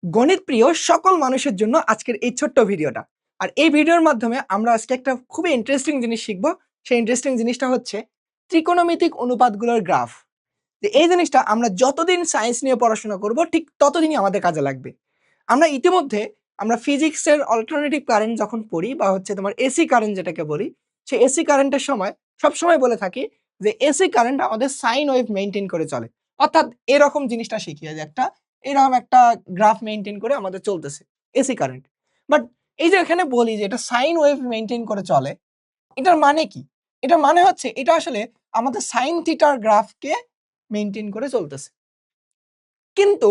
গণিত প্রিয় সকল মানুষের জন্য আজকের এই ছোট্ট ভিডিওটা। আর এই ভিডিওর মাধ্যমে আমরা আজকে একটা খুবই ইন্টারেস্টিং জিনিস শিখব। সেই ইন্টারেস্টিং জিনিসটা হচ্ছে ত্রিকোণমিতিক অনুপাতগুলোর গ্রাফ। যে এই জিনিসটা আমরা যতদিন সায়েন্স নিয়ে পড়াশোনা করব ঠিক ততদিনই আমাদের কাজে লাগবে। আমরা ইতিমধ্যে ফিজিক্সের অল্টারনেটিভ কারেন্ট যখন পড়ি বা হচ্ছে তোমার এসি কারেন্ট যেটাকে বলি, সেই এসি কারেন্টের সময় সবসময় বলে থাকি যে এসি কারেন্ট আমাদের সাইন ওয়েভ মেইনটেইন করে চলে। অর্থাৎ এরকম জিনিসটা শিখি যে এরকম একটা গ্রাফ মেইনটেইন করে আমাদের চলতেছে এসি কারেন্ট। বাট এই যে এখানে বলি যে এটা সাইন ওয়েভ মেইনটেইন করে চলে, এটার মানে কি? এটার মানে হচ্ছে এটা আসলে আমাদের সাইন থিটার গ্রাফকে মেইনটেইন করে চলতেছে। কিন্তু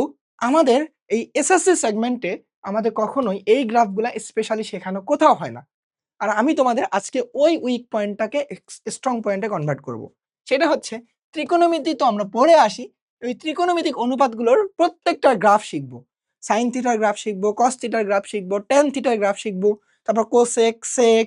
আমাদের এই এসএসসি সেগমেন্টে আমাদের কখনোই এই গ্রাফগুলা স্পেশালি শেখানো কোথাও হয় না। আর আমি তোমাদের আজকে ওই উইক পয়েন্টটাকে স্ট্রং পয়েন্টে কনভার্ট করব। সেটা হচ্ছে ত্রিকোণমিতি তো আমরা পড়ে আসি, ওই ত্রিকোণমিতিক অনুপাতগুলোর প্রত্যেকটা গ্রাফ শিখব। সাইন থিটার গ্রাফ শিখব, কস থিটার গ্রাফ শিখব, ট্যান থিটার গ্রাফ শিখব, তারপর কোসেক, সেক,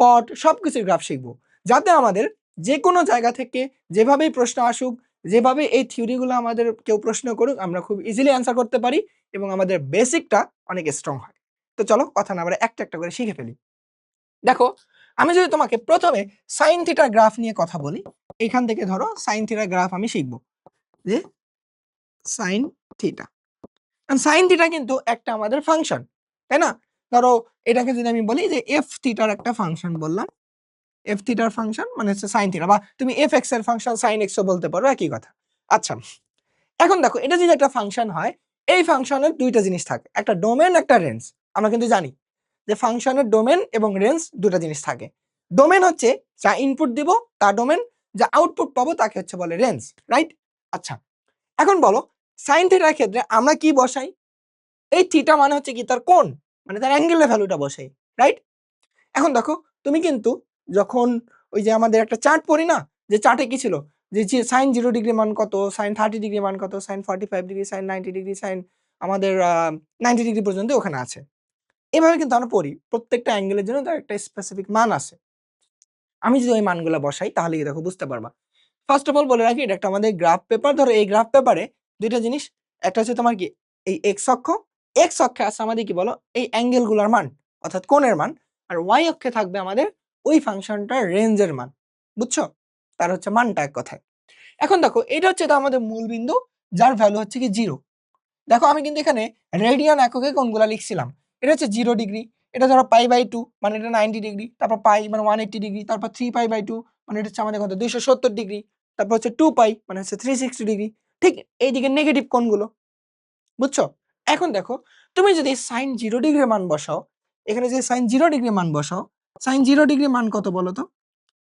কট সবকিছুর গ্রাফ শিখব। যাতে আমাদের যে কোনো জায়গা থেকে যেভাবেই প্রশ্ন আসুক, যেভাবে এই থিওরিগুলো আমাদের কেউ প্রশ্ন করুক, আমরা খুব ইজিলি অ্যান্সার করতে পারি এবং আমাদের বেসিকটা অনেক স্ট্রং হয়। তো চলো কথা না বলে একটা একটা করে শিখে ফেলি। দেখো, আমি যদি তোমাকে প্রথমে সাইন থিটার গ্রাফ নিয়ে কথা বলি, এখান থেকে ধরো সাইন থিটার গ্রাফ আমি শিখবো যে সাইন থিটা। সাইন থিটা কিন্তু একটা আমাদের ফাংশন, তাই না? ধরো এটাকে যদি আমি বলি যে এফ থিটার একটা ফাংশন বললাম, এফ থিটার ফাংশন মানে হচ্ছে সাইন থিটা, বা তুমি এফ এক্স এর ফাংশন সাইন এক্সও বলতে পারো, একই কথা। আচ্ছা, এখন দেখো এটা যদি একটা ফাংশন হয়, এই ফাংশনের দুইটা জিনিস থাকে, একটা ডোমেন একটা রেঞ্জ। আমরা কিন্তু জানি যে ফাংশনের ডোমেন এবং রেঞ্জ দুটো জিনিস থাকে। ডোমেন হচ্ছে যা ইনপুট দিব তা ডোমেন, যা আউটপুট পাবো তাকে হচ্ছে বলে রেঞ্জ, রাইট? আচ্ছা, এখন বলো সাইন থিটার ক্ষেত্রে আমরা কি বসাই? এই থিটা মানে হচ্ছে কি তার কোণ, মানে তার অ্যাঙ্গেলের ভ্যালুটা বসাই, রাইট? এখন দেখো তুমি কিন্তু যখন ওই যে আমাদের একটা চার্ট পড়ি না, যে চার্টে কি ছিল যে সাইন 0 ডিগ্রি মান কত, সাইন 30 ডিগ্রি মান কত, sine 45 degree, sine 90 degree, sine আমাদের 90 ডিগ্রি পর্যন্ত ওখানে আছে। এভাবে কিন্তু আমরা পড়ি প্রত্যেকটা অ্যাঙ্গেলের জন্য তার একটা স্পেসিফিক মান আছে। আমি যদি ওই মানগুলো বসাই তাহলে দেখো বুঝতে পারবা। ফার্স্ট অফ অল বলে রাখি এটা একটা আমাদের গ্রাফ পেপার। ধরো এই গ্রাফ পেপারে দুইটা জিনিস, একটা হচ্ছে তোমার কি এই এক্স অক্ষ, এক্স অক্ষে আছে আমাদের কি বলো এই অ্যাঙ্গেলগুলোর মান অর্থাৎ কোণের মান, আর ওয়াই অক্ষে থাকবে আমাদের ওই ফাংশনটার রেঞ্জের মান। বুঝছো? তার হচ্ছে মানটা এক কথায়। এখন দেখো এটা হচ্ছে তো আমাদের মূল বিন্দু, যার ভ্যালু হচ্ছে কি 0। দেখো আমি কিন্তু এখানে রেডিয়ান এককে কোণগুলা লিখছিলাম। এটা হচ্ছে 0 ডিগ্রি, এটা ধরো π/2 মানে এটা 90 ডিগ্রি, তারপর পাই মানে 180 ডিগ্রি, তারপর 3π/2 মানে এটা হচ্ছে আমাদের কত 270 ডিগ্রি, তারপর হচ্ছে 2π মানে হচ্ছে 360 ডিগ্রি। ঠিক এইদিকে নেগেটিভ কোণগুলো। বুঝছো? এখন দেখো তুমি যদি সাইন 0 ডিগ্রির মান বসাও, এখানে যে সাইন 0 ডিগ্রি মান বসাও, সাইন 0 ডিগ্রি মান কত বলো তো?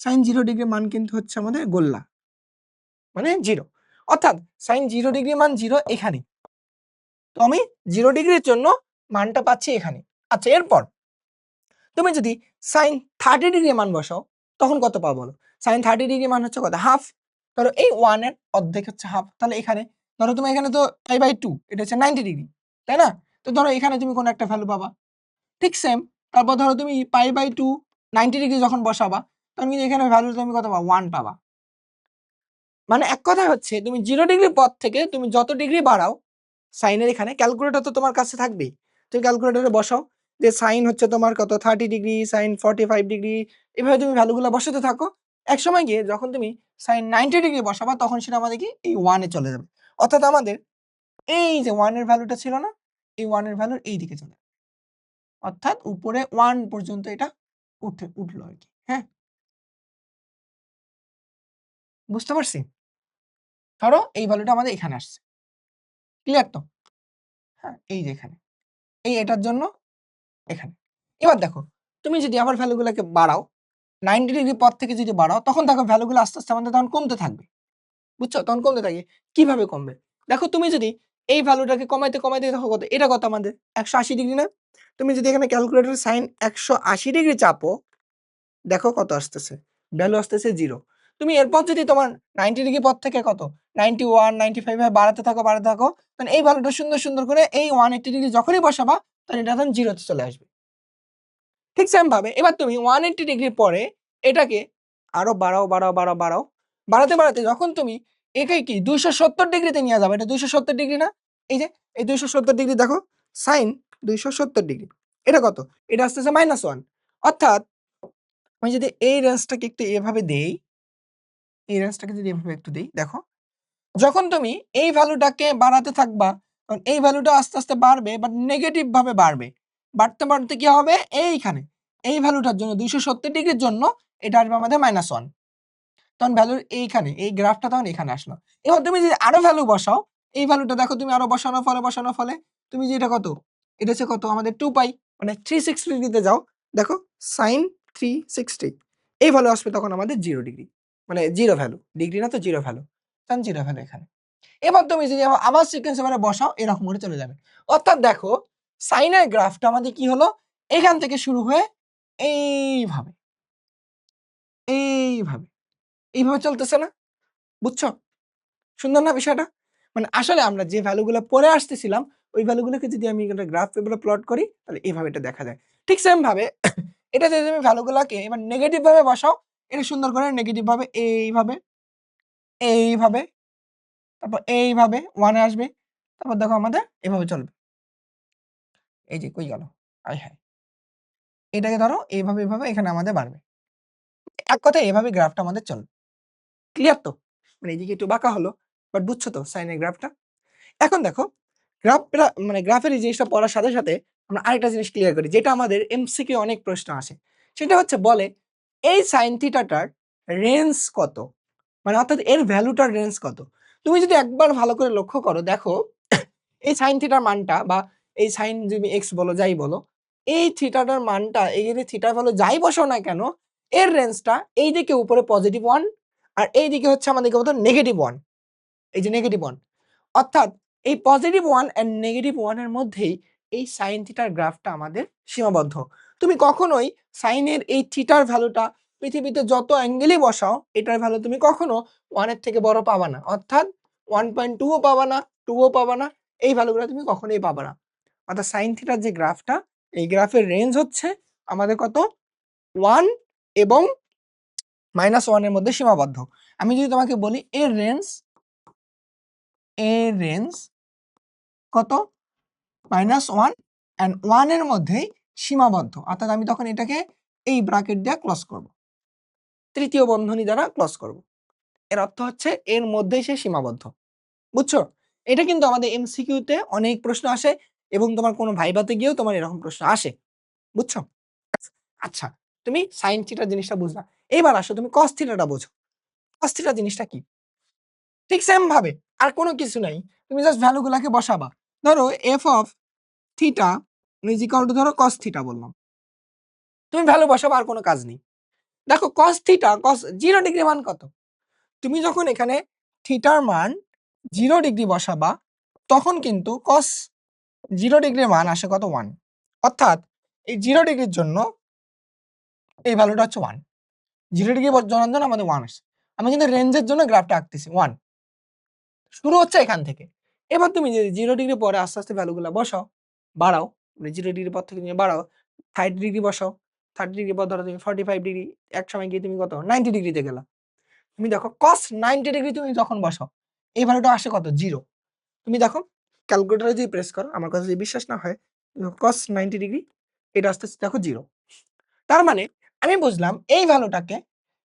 সাইন 0 ডিগ্রি মান কিন্তু হচ্ছে আমাদের গোল্লা মানে 0, অর্থাৎ সাইন 0 ডিগ্রি মান 0 এখানে। তো আমি 0 ডিগ্রির জন্য মানটা পাচ্ছি এখানে। আচ্ছা, এরপর তুমি যদি সাইন 30 ডিগ্রি মান বসাও তখন কত পাবো বলো? সাইন 30 ডিগ্রি মান হচ্ছে কত? হাফ। ধরো এই 1 এর অর্ধেক হচ্ছে হাফ, তাহলে এখানে ধরো তুমি এখানে তো π/2 এটা হচ্ছে 90 ডিগ্রি, তাই না? তো ধরো এখানে তুমি কোন একটা ভ্যালু পাবা, ঠিক সেম। তারপর ধরো তুমি π/2 90 ডিগ্রি যখন বসাবা তখন কিন্তু এখানে ভ্যালু তুমি কত পাবা? 1 পাবা। মানে এক কথায় হচ্ছে তুমি 0 ডিগ্রি পথ থেকে তুমি যত ডিগ্রি বাড়াও সাইনের, এখানে ক্যালকুলেটর তো তোমার কাছে থাকবেই, তুমি ক্যালকুলেটরে বসাও যে সাইন হচ্ছে তোমার কত 30 ডিগ্রি, সাইন 45 ডিগ্রি, এভাবে তুমি ভ্যালুগুলো বসাতে থাকো। এক সময় গিয়ে যখন তুমি সাইন 90 ডিগ্রি বসাবা তখন সেটা আমাদের কি এই 1-এ চলে যাবে, অর্থাৎ আমাদের এই যে 1-এর ভ্যালুটা ছিল না, এই 1-এর ভ্যালুর এই দিকে চলে যাবে, অর্থাৎ উপরে 1 পর্যন্ত এটা উঠলো আর কি। হ্যাঁ, বুঝতে পারছি? ধরো এই ভ্যালুটা আমাদের এখানে আসছে, ক্লিয়ার তো? হ্যাঁ, এই যে এখানে এটার জন্য এখানে। এবার দেখো তুমি যদি আবার ভ্যালুগুলোকে বাড়াও 90 ডিগ্রি পথ থেকে যদি বাড়াও তখন দেখো ভ্যালুগুলো আস্তে আস্তে আমাদের তখন কমতে থাকবে। বুঝছো? তখন কমতে থাকে। কিভাবে কমবে? দেখো তুমি যদি এই ভ্যালুটাকে কমাইতে কমাইতে দেখো কত, এটা কত আমাদের 180 ডিগ্রি না? তুমি যদি এখানে ক্যালকুলেটর সাইন 180 ডিগ্রি চাপো, দেখো কত আসতেছে, ভ্যালু আসতেছে 0। তুমি এরপর যদি তোমার 90 ডিগ্রি পথ থেকে কত 91 95 ভাবে বাড়াতে থাকো তখন এই ভ্যালুটা সুন্দর সুন্দর করে এই 180 ডিগ্রি যখনই বসাবা তখন এটা তখন 0 তে চলে আসবে। ঠিক সেম ভাবে এবার তুমি 180 ডিগ্রি পরে এটাকে আরো বাড়াও বাড়াও বাড়াও বাড়াও, বাড়াতে বাড়াতে যখন তুমি একে কি 270 ডিগ্রিতে নিয়ে যাবে, এটা 270 ডিগ্রি না? এই যে এই 270 ডিগ্রি দেখো সাইন 270 ডিগ্রি। এটা কত? এটা আসতেছে -1। অর্থাৎ আমি যদি এই রেঞ্জটাকে একটু এভাবে দেই, এই রেঞ্জটাকে যদি এভাবে একটু দেই, দেখো যখন তুমি এই ভ্যালুটাকে বাড়াতে থাকবা, তখন এই ভ্যালুটা আস্তে, আস্তে বাড়বে বাট নেগেটিভ ভাবে বাড়বে। বাড়তে, বাড়তে কি হবে? এইখানে এই ভ্যালুটার জন্য 270 ডিগ্রির জন্য এটা আসবে আমাদের -1। তখন ভ্যালুর এইখানে এই গ্রাফটা তখন এখানে আসলো। এবার তুমি যদি আরো ভ্যালু বসাও, এই ভ্যালুটা দেখো তুমি আরো বসানোর ফলে তুমি যে এটা কত? এটা হচ্ছে কত? আমাদের 2 পাই, মানে 360 ডিগ্রিতে যাও, দেখো sin 360 এই ভ্যালু আসবে তখন আমাদের 0 ডিগ্রি। মানে 0 ভ্যালু। ডিগ্রি না তো 0 ভ্যালু। তখন 0 ভ্যালু এখানে। এবার তুমি যদি আবার সিকোয়েন্স এবারে বসাও, এরকম করে চলে যাবে। অর্থাৎ দেখো সাইনের গ্রাফটা আমাদের কি হলো? এখান থেকে শুরু হয়ে এইভাবে, এইভাবে, এইভাবে চলতেছে না? বুঝছো? সুন্দর না বিষয়টা? মানে আসলে আমরা যে ভ্যালুগুলো পড়ে আসতেছিলাম, ওই ভ্যালুগুলোকে যদি আমি একটা গ্রাফ পেপারে প্লট করি, তাহলে এভাবে এটা দেখা যায়। ঠিক সেম ভাবে এটা যদি তুমি ভ্যালুগুলাকে এবার নেগেটিভ ভাবে বসাও, এটা সুন্দর করে নেগেটিভ ভাবে এইভাবে, এইভাবে, তারপর এইভাবে 1 এ আসবে। তারপর দেখো আমাদের এভাবে চলবে। এই যে কই গেল? আয় হায়! এটাকে ধরো এইভাবে, এভাবে এখানে আমাদের বাড়বে। এক কথায় এভাবে গ্রাফটা আমাদের চলবে। ক্লিয়ার তো? মানে এদিকে একটু বাঁকা হলো, বাট বুঝছো তো সাইনের গ্রাফটা? এখন দেখো মানে গ্রাফের এই জিনিসটা পড়ার সাথে, সাথে আমরা আরেকটা জিনিস ক্লিয়ার করি, যেটা আমাদের এমসিকিউ অনেক প্রশ্ন আসে। সেটা হচ্ছে বলে এই সাইন থিটাটার রেঞ্জ কত? মানে অর্থাৎ এর ভ্যালুটার রেঞ্জ কত? তুমি যদি একবার ভালো করে লক্ষ্য করো, দেখো এই সাইন থিটার মানটা বা এই সাইন তুমি এক্স বলো যাই বলো, এই থিটাটার মানটা এই যে থিটার ভ্যালু যাই বসাও না কেন, এর রেঞ্জটা এই দিকে উপরে +1 আর এই দিকে হচ্ছে আমাদেরকে বলতো -1। এই যে -1, অর্থাৎ এই +1 এন্ড -1 এর মধ্যেই এই সাইন থিটার গ্রাফটা আমাদের সীমাবদ্ধ। তুমি কখনোই সাইনের এই থিটার ভ্যালুটা পৃথিবীতে যত অ্যাঙ্গেলই বসাও, এটার ভ্যালু তুমি কখনো 1 এর থেকে বড় পাবা না। অর্থাৎ 1.2 ও পাবা না, 2 ও পাবা না। এই ভ্যালুগুলো তুমি কখনোই পাবা না। অর্থাৎ সাইন থিটার যে গ্রাফটা, এই গ্রাফের রেঞ্জ হচ্ছে আমাদের কত? 1 এবং -1 এর মধ্যে সীমাবদ্ধ। আমি যদি তোমাকে বলি এর রেঞ্জ কত? -1 and 1 এর মধ্যেই সীমাবদ্ধ। অর্থাৎ আমি তখন এটাকে এই ব্র্যাকেট দিয়ে ক্লোজ করব। তৃতীয় বন্ধনী দ্বারা ক্লোজ করব। এর অর্থ হচ্ছে এর মধ্যেই সে সীমাবদ্ধ। বুঝছো? এটা কিন্তু আমাদের এমসিকিউ তে অনেক প্রশ্ন আসে এবং তোমার কোনো ভাইভাতে গিয়েও তোমার এরকম প্রশ্ন আসে। বুঝছো? আচ্ছা, তুমি সাইন থিটা জিনিসটা বুঝলা। এবার আসো তুমি কস থিটাটা বোঝো। কস থিটা জিনিসটা কি? ঠিক সেম ভাবে আর কোনো কিছু নাই। তুমি জাস্ট ভ্যালু গুলাকে বসাবা। ধরো f of theta is equal to ধরো কস থিটা বললাম। তুমি ভ্যালু বসাবা, আর কোনো কাজ নেই। দেখো cos থিটা 0 ডিগ্রি মান কত? তুমি যখন এখানে থিটার মান 0 ডিগ্রি বসাবা, তখন কিন্তু cos 0 ডিগ্রির মান আসে কত? 1। অর্থাৎ এই 0 ডিগ্রির জন্য এই ভ্যালুটা হচ্ছে 1। 0 ডিগ্রি জানার জন্য আমাদের 1 আসছে। আমি কিন্তু রেঞ্জের জন্য গ্রাফটা আঁকতেছি 1। শুরু হচ্ছে এখান থেকে। এবার তুমি যদি 0 ডিগ্রি পরে আস্তে, আস্তে ভ্যালুগুলা বসাও, বাড়াও, মানে 0 ডিগ্রির পর থেকে তুমি বাড়াও, 30 ডিগ্রি বসাও। 30 ডিগ্রির পর ধরো তুমি 45 ডিগ্রি, একসময় গিয়ে তুমি কত? 90 ডিগ্রিতে গেলা। তুমি দেখো cos 90 ডিগ্রি তুমি যখন বসাও, এই ভ্যালুটা আসে কত? 0। তুমি দেখো ক্যালকুলেটরে যদি প্রেস করো, আমার কথা যদি বিশ্বাস না হয়, cos 90 ডিগ্রি এটা আসতেছে দেখো 0। তার মানে আমি বুঝলাম এই ভ্যালুটাকে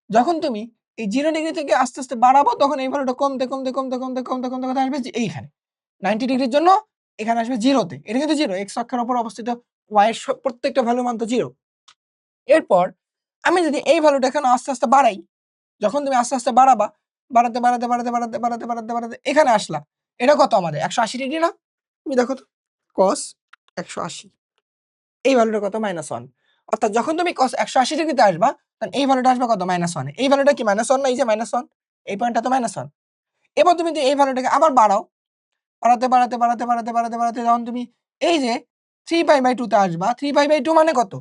যখন তুমি এই 0 ডিগ্রি থেকে আস্তে, আস্তে বাড়াবো, তখন এই ভ্যালুটা কমতে, কমতে, কমতে, কমতে, কমতে, কমতে, কমতে আসবে যে এইখানে। 90 ডিগ্রির জন্য এখানে আসবে 0 তে। এটা কিন্তু 0, এক্স অক্ষের উপর অবস্থিত y এর প্রত্যেকটা ভ্যালুর মান তো 0। এরপর আমি যদি এই ভ্যালুটা এখানে আস্তে, আস্তে বাড়াই, যখন তুমি আস্তে, আস্তে বাড়াবা, বাড়াতে, বাড়াতে, বাড়াতে, বাড়াতে, বাড়াতে, বাড়াতে, বাড়াতে এখানে আসলা। এটা কত আমাদের? 180 ডিগ্রি না? তুমি দেখো তো cos 180, এই ভ্যালুটা কত? -1। অর্থাৎ যখন তুমি cos 180 ডিগ্রিতে আসবা, তখন এই ভ্যালুটা আসবে কত? -1 এ। এই ভ্যালুটা কি -1 না? এই যে -1, এই পয়েন্টটা তো -1। এবার তুমি যদি এই ভ্যালুটাকে আবার বাড়াও, বাড়াতে, বাড়াতে, বাড়াতে, বাড়াতে, বাড়াতে, বাড়াতে যখন তুমি এই যে 3π/2 তে আসবা, 3π/2 মানে কত?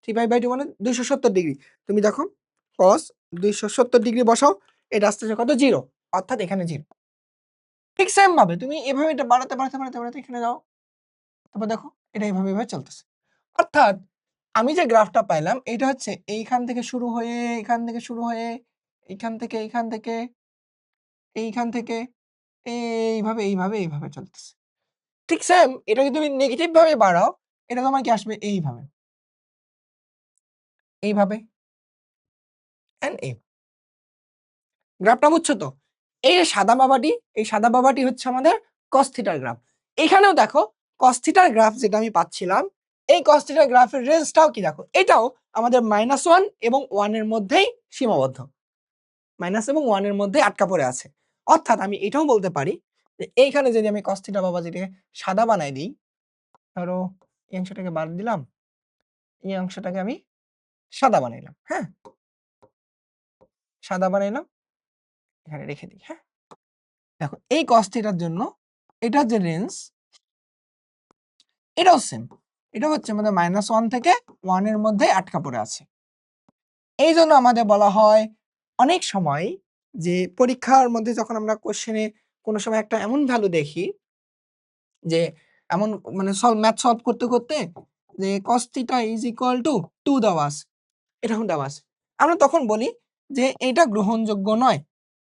3π/2 মানে 270 ডিগ্রি। তুমি দেখো cos 270 ডিগ্রি বসাও, এটা আসতেছে কত? 0। অর্থাৎ এখানে 0। ঠিক সেম ভাবে তুমি এভাবে এটা বাড়াতে, বাড়াতে, বাড়াতে, বাড়াতে এখানে যাও। তারপর দেখো এটা এভাবে, এভাবে চলতেছে। অর্থাৎ আমি যে গ্রাফটা পাইলাম, এটা হচ্ছে এইখান থেকে শুরু হয়ে, এখান থেকে শুরু হয়ে, এইখান থেকে, এইখান থেকে, এইখান থেকে এইভাবে, এইভাবে, এইভাবে চলতেছে। ঠিক সেম এটা যদি তুমি নেগেটিভ ভাবে বাড়াও এটা তোমার কি আসবে এইভাবে এইভাবে এন্ড এই গ্রাফটা বুঝছো তো? এই যে সাদা বাবাটি এই সাদা বাবাটি হচ্ছে আমাদের cos থিটার গ্রাফ। এখানেও দেখো cos থিটার গ্রাফ যেটা আমি পাচ্ছিলাম এই cos থিটার গ্রাফের রেঞ্জটাও কি দেখো এটাও আমাদের -1 এবং 1 এর মধ্যেই সীমাবদ্ধ। মাইনাস এবং 1 এর মধ্যে আটকা পড়ে আছে। অর্থাৎ আমি এটাও বলতে পারি যে এইখানে যদি আমি cos থিটা বাবা যেটাকে সাদা বানাই দিই, ধরো এই অংশটাকে বাদ দিলাম, এই অংশটাকে আমি সাদা বানাইলাম, হ্যাঁ? সাদা বানাইলাম, এখানে রেখে দিই, হ্যাঁ? দেখো এই cos থিটার জন্য এটার যে রেঞ্জ এটাও সেম। এটা হচ্ছে আমাদের -1 থেকে 1 এর মধ্যে আটকা পড়ে আছে। এইজন্য আমাদের বলা হয় অনেক সময় যে পরীক্ষার মধ্যে যখন আমরা কোশ্চেনে কোনো সময় একটা এমন ভ্যালু দেখি যে এমন মানে ম্যাথ সলভ করতে করতে যে cos theta is equal to 2 দেওয়া আছে, এরকম দেওয়া আছে। আমরা তখন বলি যে এটা গ্রহণযোগ্য নয়।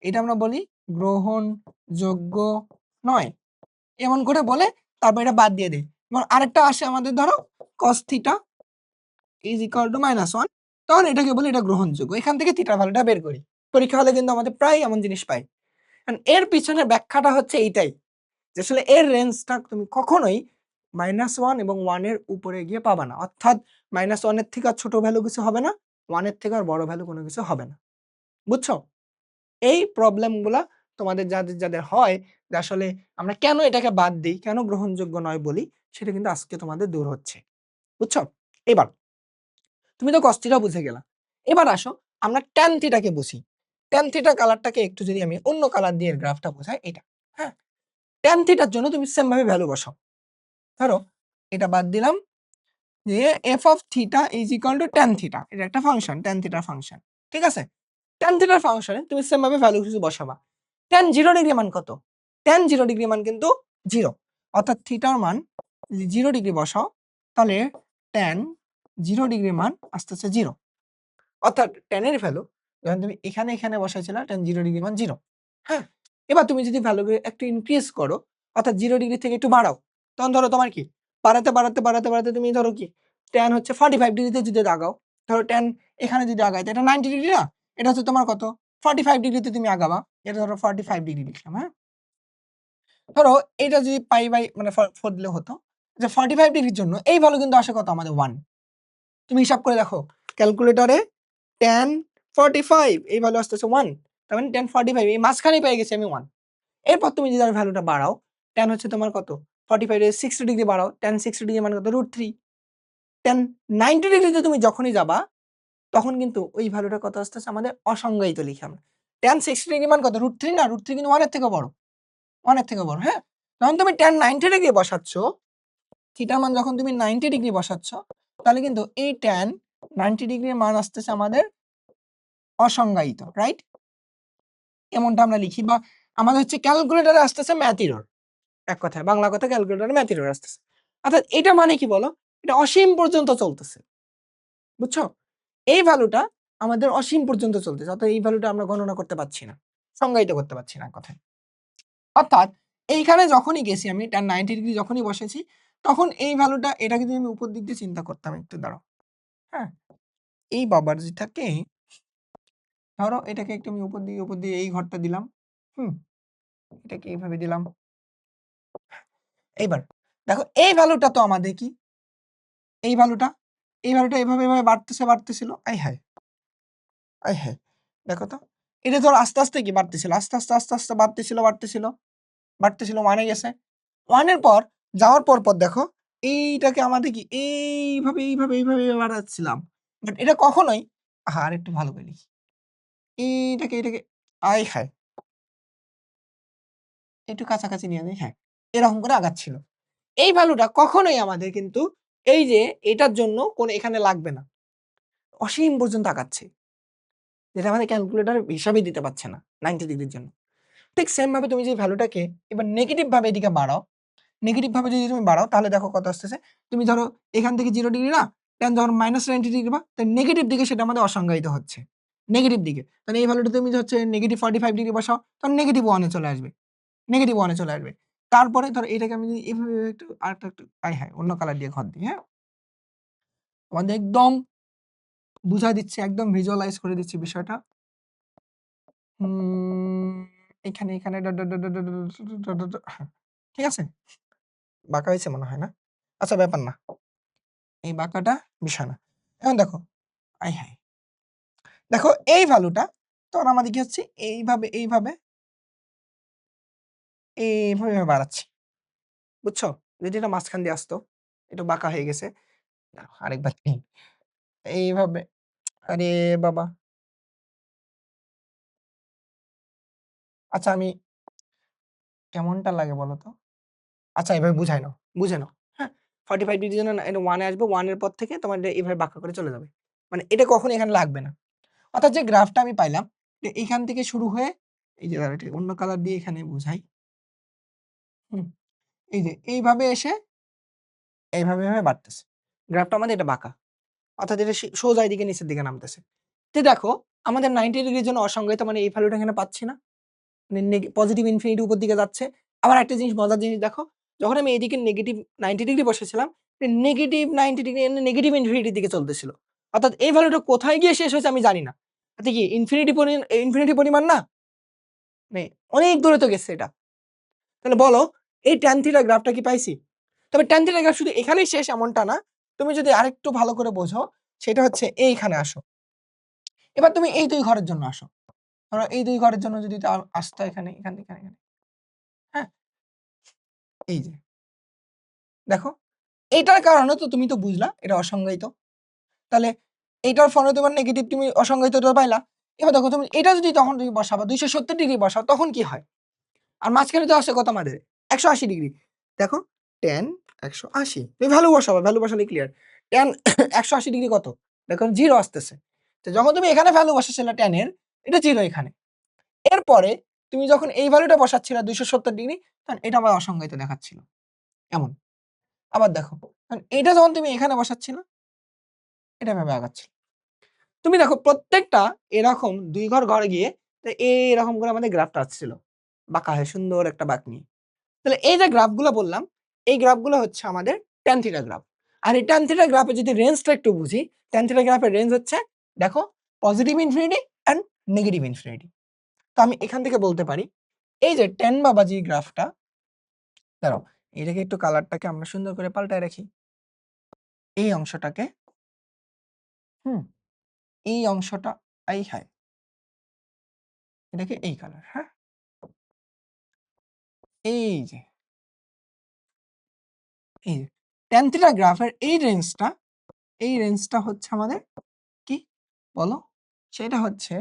এটা আমরা বলি গ্রহণযোগ্য নয়। এমন করে বলে তারপর এটা বাদ দিয়ে দেই। এবং আরেকটা আসে আমাদের ধরো cos theta is equal to -1 তখন এটাকে বলি এটা গ্রহণযোগ্য। এখান থেকে থিটার ভ্যালুটা বের করি। পরীক্ষা হলে কিন্তু আমাদের প্রায় এমন জিনিস পাই। কারণ এর পিছনের ব্যাখ্যাটা হচ্ছে এইটাই যে আসলে এর রেঞ্জটা তুমি কখনোই -1 এবং 1 এর উপরে গিয়ে পাবা না। অর্থাৎ -1 এর থেকে আর ছোট ভ্যালু কিছু হবে না, 1 এর থেকে আর বড় ভ্যালু কোনো কিছু হবে না। বুঝছো? এই প্রবলেমগুলা তোমাদের যাদের হয় যে আসলে আমরা কেন এটাকে বাদ দেই, কেন গ্রহণযোগ্য নয় বলি, সেটা কিন্তু আজকে তোমাদের দূর হচ্ছে। বুঝছো? এবার তুমি তো cos থিটা বুঝে গেলা। এবার আসো আমরা tan থিটাকে বুঝি। tan থিটা কালারটাকে একটু যদি আমি অন্য কালার দিয়ে গ্রাফটা বোঝাই এটা। হ্যাঁ? tan থিটার জন্য তুমি সেম ভাবে ভ্যালু বসাও। ধরো এটা বাদ দিলাম যে f of theta is equal to tan theta. এটা একটা ফাংশন, tan থিটার ফাংশন। ঠিক আছে? tan থিটার ফাংশনে তুমি সেম ভাবে ভ্যালু কিছু বসাবা। tan 0 ডিগ্রি মান কত? tan 0 ডিগ্রি মান কিন্তু 0। অর্থাৎ থিটার মান যদি 0 ডিগ্রি বসাও তাহলে tan 0 ডিগ্রি মান আসতেছে 0। অর্থাৎ tan এর ভ্যালু যখন তুমি এখানে বসাইছিলা tan 0 ডিগ্রি মান 0। হ্যাঁ? এবার তুমি যদি ভ্যালুকে একটু ইনক্রিজ করো অর্থাৎ 0 ডিগ্রি থেকে একটু বাড়াও, তখন ধরো তোমার কি বাড়াতে তুমি ধরো কি tan হচ্ছে 45 ডিগ্রিতে যদি আগাও, ধরো tan এখানে যদি আগাই এটা 90 ডিগ্রি না? এটা হচ্ছে তোমার কত? 45 ডিগ্রিতে তুমি আগাবা। এটা ধরো 45 ডিগ্রি লিখলাম, হ্যাঁ? ধরো এটা যদি পাই বাই মানে 4 দিলে হতো যে 45 ডিগ্রির জন্য এই ভ্যালু কিন্তু আসে কত আমাদের 1। তুমি হিসাব করে দেখো ক্যালকুলেটরে tan 45 এই ভ্যালু আসতেছে 1। তার মানে tan 45 এই মাঝখানে পেয়ে গেছি আমি 1। এরপর তুমি যদি আর ভ্যালুটা বাড়াও, tan হচ্ছে তোমার কত? 45 এর 60 ডিগ্রি বাড়াও, tan 60 ডিগ্রি মানে কত? √3। tan 90 ডিগ্রিতে তুমি যখনই যাবা, তখন কিন্তু ওই ভ্যালুটা কত আসতেছে আমাদের অসংজ্ঞায়িত লিখি আমরা। tan 60 ডিগ্রি মান কত? √3 না? √3 কিন্তু 1 এর থেকে বড়। 1 এর থেকে বড়, হ্যাঁ? যখন তুমি tan 90 ডিগ্রি বসাচ্ছ, থিটার মান যখন তুমি 90 ডিগ্রি বসাচ্ছ, তাহলে কিন্তু এই tan 90 ডিগ্রির মান আসতেছে আমাদের অসংজ্ঞায়িত, রাইট? এমনটা আমরা লিখি বা আমাদের হচ্ছে ক্যালকুলেটরে আসতেছে ম্যাথ এরর। এক কথায় বাংলা কথা ক্যালকুলেটরে ম্যাথ এরর আসতেছে। অর্থাৎ এটা মানে কি বলো? এটা অসীম পর্যন্ত চলতেছে। বুঝছো? এই ভ্যালুটা আমাদের অসীম পর্যন্ত চলতেছে। অর্থাৎ এই ভ্যালুটা আমরা গণনা করতে পারছি না। সংজ্ঞায়িত করতে পারছি না এক কথায়। অর্থাৎ এইখানে যখনই গেছি আমি tan 90 ডিগ্রি যখনই বসেছি, তখন এই ভ্যালুটা এটাকে যদি আমি উপর দিক দিয়ে চিন্তা করতাম একটু দাঁড়াও। হ্যাঁ? এই বাবাজিটাকে ধরো এটাকে একটু আমি উপর দিয়ে এই ঘরটা দিলাম। হুম? এটাকে এইভাবে দিলাম। এইবার দেখো এই ভ্যালুটা তো আমাদের কি? এই ভ্যালুটা, এভাবে বাড়তেছিল। আয় হায়! আয় হায়! দেখো তো। এটা ধরো আস্তে, আস্তে কি বাড়তেছিল। আস্তে বাড়তেছিল 1 এ গেছে। 1 এর পর যাওয়ার পর দেখো এইটাকে আমাদের কি এইভাবে বাড়াচ্ছিলাম। বাট এটা কখনোই আরেকটু ভালো করে লিখি। এটাকে আয় হায়! একটু কাছাকাছি নিয়ে যাই, হ্যাঁ। এরকম করে আগাচ্ছিল। এই ভ্যালুটা কখনোই আমাদের কিন্তু এই যে এটার জন্য কোন এখানে লাগবে না। অসীম পর্যন্ত আগাচ্ছে। যেটা আমাদের ক্যালকুলেটর হিসাবই দিতে পারছে না 90 ডিগ্রির জন্য। ঠিক সেম ভাবে তুমি যে ভ্যালুটাকে এবার নেগেটিভ ভাবে এদিকে বাড়াও, নেগেটিভ ভাবে যদি তুমি বাড়াও তাহলে দেখো কত আসতেছে। তুমি ধরো এখান থেকে 0 ডিগ্রি না, tan যখন -90 ডিগ্রি বা তাই নেগেটিভ দিকে সেটা আমাদের অসংজ্ঞায়িত হচ্ছে। নেগেটিভ দিকে। তাহলে এই ভ্যালুটা তুমি হচ্ছে -45 ডিগ্রি বসাও, তখন -1 এ চলে আসবে। -1 এ চলে আসবে। তারপরে ধরো এটাকে আমি যদি এভাবে একটু আরেকটা একটু হ্যাঁ, অন্য কালার দিয়ে ঘর দিই, হ্যাঁ? তোমাদের একদম বুঝায় দিচ্ছি, একদম ভিজুয়ালাইজ করে দিচ্ছি বিষয়টা। এখানে হ্যাঁ, ঠিক আছে? বাঁকা হয়েছে মনে হয় না? আচ্ছা ব্যাপার না। এই বাঁকাটা বিষয় না। এখন দেখো, হায়! দেখো এই ভ্যালুটা তখন আমাদের কি হচ্ছে এইভাবে বাড়াচ্ছি। বুঝছো? যদি এটা মাঝখান দিয়ে আসতো, একটু বাঁকা হয়ে গেছে। দাঁড়াও আরেকবার দিই। এইভাবে আরে বাবা! আচ্ছা আমি কেমনটা লাগে বলো তো? আচ্ছা এভাবে বুঝাই নাও, বুঝে নাও। হ্যাঁ? 45 ডিগ্রির জন্য না এটা 1 এ আসবে, 1 এর পর থেকে তোমার এটা এভাবে বাঁকা করে চলে যাবে। মানে এটা কখনোই এখানে লাগবে না। অর্থাৎ যে গ্রাফটা আমি পাইলাম, এইখান থেকে শুরু হয়ে এই যে দাঁড়াও এটা অন্য কালার দিয়ে এখানে বুঝাই। হুম? এই যে এইভাবে এসে এইভাবে বাড়তেছে। গ্রাফটা আমাদের এটা বাঁকা। অর্থাৎ এটা সোজা এদিকে নিচের দিকে নামতেছে। তো দেখো আমাদের 90 ডিগ্রির জন্য অসংজ্ঞায়িত মানে এই ভ্যালুটা এখানে পাচ্ছি না। মানে পজিটিভ ইনফিনিটি উপর দিকে যাচ্ছে। আবার একটা জিনিস মজার জিনিস দেখো, যখন আমি এদিকে নেগেটিভ 90 ডিগ্রি বসেছিলাম, নেগেটিভ 90 ডিগ্রি নেগেটিভ ইনফিনিটির দিকে চলতেছিল। অর্থাৎ এই ভ্যালুটা কোথায় গিয়ে শেষ হয়েছে আমি জানি না। এটা কি ইনফিনিটি পরিমাণ না? মানে অনেক দূরে তো গেছে এটা। তাহলে বলো এই ট্যান থিটা গ্রাফটা কি পাইছি? তবে ট্যান থিটা গ্রাফ শুধু এখানেই শেষ এমনটা না। তুমি যদি আরেকটু ভালো করে বোঝো, সেটা হচ্ছে এইখানে আসো। এবার তুমি এই ২ ঘরের জন্য আসো। ধরো এই ২ ঘরের জন্য যদি আসতো এখানে, এখান থেকে এখানে, হ্যাঁ? এই যে দেখো, এইটার কারণে তো তুমি তো বুঝলা এটা অসংজ্ঞায়িত। তাহলে এইটার ফলে তোমার নেগেটিভ তুমি অসংজ্ঞায়িতটা পাইলা। এবার দেখো তুমি এটা যদি তখন তুমি বসাবা ২৭০ ডিগ্রি বসাও তখন কি হয়? আর মাঝখানে তো আসে কত আমাদের ১৮০ ডিগ্রি। দেখো tan ১৮০ তুমি ভ্যালু বসাবা, ভ্যালু বসালে ক্লিয়ার। tan ১৮০ ডিগ্রি কত? দেখো 0 আসতেছে। তো যখন তুমি এখানে ভ্যালু বসাচ্ছিলে tan এর, এটা 0 এখানে। এরপরে তুমি যখন এই ভ্যালুটা বসাচ্ছিলা ২৭০ ডিগ্রি, তখন এটা আবার অসংজ্ঞায়িত দেখাচ্ছিল। এমন। আবার দেখো, এইটা যখন তুমি এখানে বসাচ্ছিলা, এটা এভাবে আগাচ্ছিল। তুমি দেখো প্রত্যেকটা এরকম ২ ঘর ঘরে গিয়ে এরকম করে আমাদের গ্রাফটা আসছিল। বাঁকা হয়ে সুন্দর একটা বাঁক নিয়ে। তাহলে এই যে গ্রাফগুলো বললাম, এই গ্রাফগুলো হচ্ছে আমাদের ট্যান থিটা গ্রাফ। আর এই ট্যান থিটা গ্রাফের যদি রেঞ্জটা একটু বুঝি, ট্যান থিটা গ্রাফের রেঞ্জ হচ্ছে দেখো positive infinity and negative infinity. তো আমি এখান থেকে বলতে পারি এই যে ট্যান বা বাজি গ্রাফটা, দাঁড়াও এটাকে একটু কালারটাকে আমরা সুন্দর করে পাল্টায় রাখি। এই অংশটাকে হুম, এই অংশটা হায়! এটাকে এই কালার, হ্যাঁ? এই যে, এই যে ট্যান থিটা গ্রাফের এই রেঞ্জটা হচ্ছে আমাদের কি বলো? সেটা হচ্ছে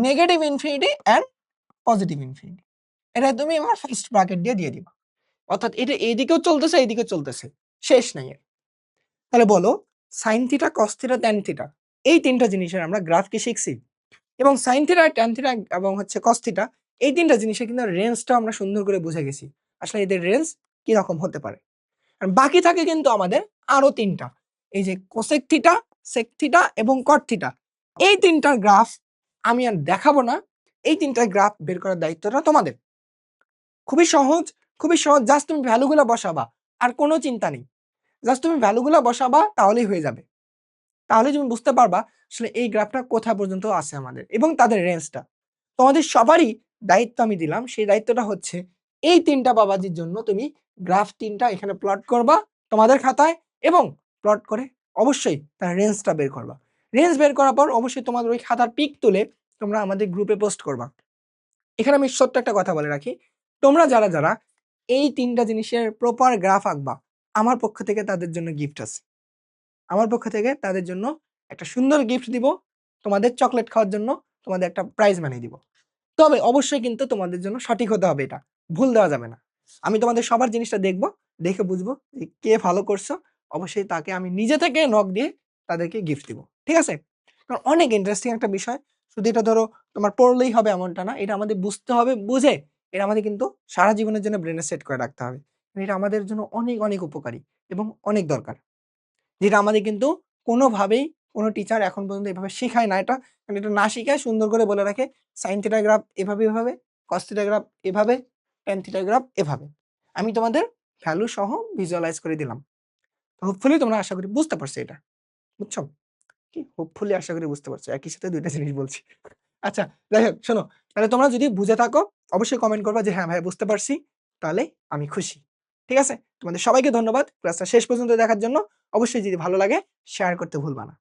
negative infinity and positive infinity. এটা তুমি আমার ফার্স্ট ব্র্যাকেট দিয়ে দিবা। অর্থাৎ এটা এইদিকেও চলতেছে, এইদিকেও চলতেছে। শেষ নাই এর। তাহলে বলো sine theta, cos theta, tan theta এই ৩ টা জিনিসের আমরা গ্রাফ কি শিখছি? এবং সাইন থিটা, ট্যান থিটা এবং হচ্ছে কস থিটা এই ৩ টা জিনিসের কিন্তু রেঞ্জটা আমরা সুন্দর করে বুঝে গেছি। আসলে এদের রেঞ্জ কি রকম হতে পারে। আর বাকি থাকে কিন্তু আমাদের আরো ৩ টা। এই যে কোসেক থিটা, সেক থিটা এবং কট থিটা। এই ৩ টার গ্রাফ আমি আর দেখাবো না। এই ৩ টার গ্রাফ বের করার দায়িত্বটা তোমাদের। খুবই সহজ, খুবই সহজ। জাস্ট তুমি ভ্যালুগুলা বসাবা। আর কোনো চিন্তা নেই। জাস্ট তুমি ভ্যালুগুলা বসাবা তাহলেই হয়ে যাবে। তাহলে তুমি বুঝতে পারবা আসলে এই গ্রাফটা কোথা পর্যন্ত আছে আমাদের এবং তাদের রেঞ্জটা। তোমাদের সবারই দায়িত্ব আমি দিলাম। সেই দায়িত্বটা হচ্ছে এই ৩ টা বাবাজির জন্য তুমি গ্রাফ ৩ টা এখানে প্লট করবা তোমাদের খাতায় এবং প্লট করে অবশ্যই তার রেঞ্জটা বের করবা। রেঞ্জ বের করার পর অবশ্যই তোমাদের ওই খাতার পিক তুলে তোমরা আমাদের গ্রুপে পোস্ট করবা। এখানে আমি ছোট্ট একটা কথা বলে রাখি। তোমরা যারা এই ৩ টা জিনিসের প্রপার গ্রাফ আঁকবা, আমার পক্ষ থেকে তাদের জন্য গিফট আছে। আমার পক্ষ থেকে তাদের জন্য একটা সুন্দর গিফট দিব। তোমাদের চকোলেট খাওয়ার জন্য তোমাদের একটা প্রাইজ বানিয়ে দিব। তবে অবশ্যই কিন্তু তোমাদের জন্য সঠিক হতে হবে এটা। ভুল দেওয়া যাবে না। আমি তোমাদের সবার জিনিসটা দেখব, দেখে বুঝবো যে কে ভালো করছো। অবশ্যই তাকে আমি নিজে থেকে নক দিয়ে তাদেরকে গিফট দিব। ঠিক আছে? কারণ অনেক ইন্টারেস্টিং একটা বিষয়। শুধু এটা ধরো তোমার পড়লেই হবে এমনটা না। এটা আমাদের বুঝতে হবে, বুঝে এটা আমাদের কিন্তু সারা জীবনের জন্য ব্রেইনে সেট করে রাখতে হবে। এটা আমাদের জন্য অনেক উপকারী এবং অনেক দরকার। যেটা আমাদের কিন্তু কোনোভাবেই কোনো টিচার এখন পর্যন্ত এভাবে শিখায় না এটা। কারণ এটা না শিখায় সুন্দর করে বলে রাখে সাইন থিটা গ্রাফ এভাবে, কস থিটা গ্রাফ এভাবে, ট্যান থিটা গ্রাফ এভাবে। আমি তোমাদের ভ্যালু সহ ভিজুয়ালাইজ করে দিলাম। হোপফুলি তোমরা আশা করি বুঝতে পারছো এটা। বুঝছো? কি হোপফুলি আশা করি বুঝতে পারছো। একই সাথে ২ টা জিনিস বলছি। আচ্ছা, যাই হোক শোনো, তাহলে তোমরা যদি বুঝে থাকো অবশ্যই কমেন্ট করবা যে হ্যাঁ ভাইয়া বুঝতে পারছি। তাহলে আমি খুশি। ঠিক আছে? তোমাদের সবাইকে ধন্যবাদ ক্লাসটা শেষ পর্যন্ত দেখার জন্য। অবশ্যই যদি ভালো লাগে শেয়ার করতে ভুলবা না।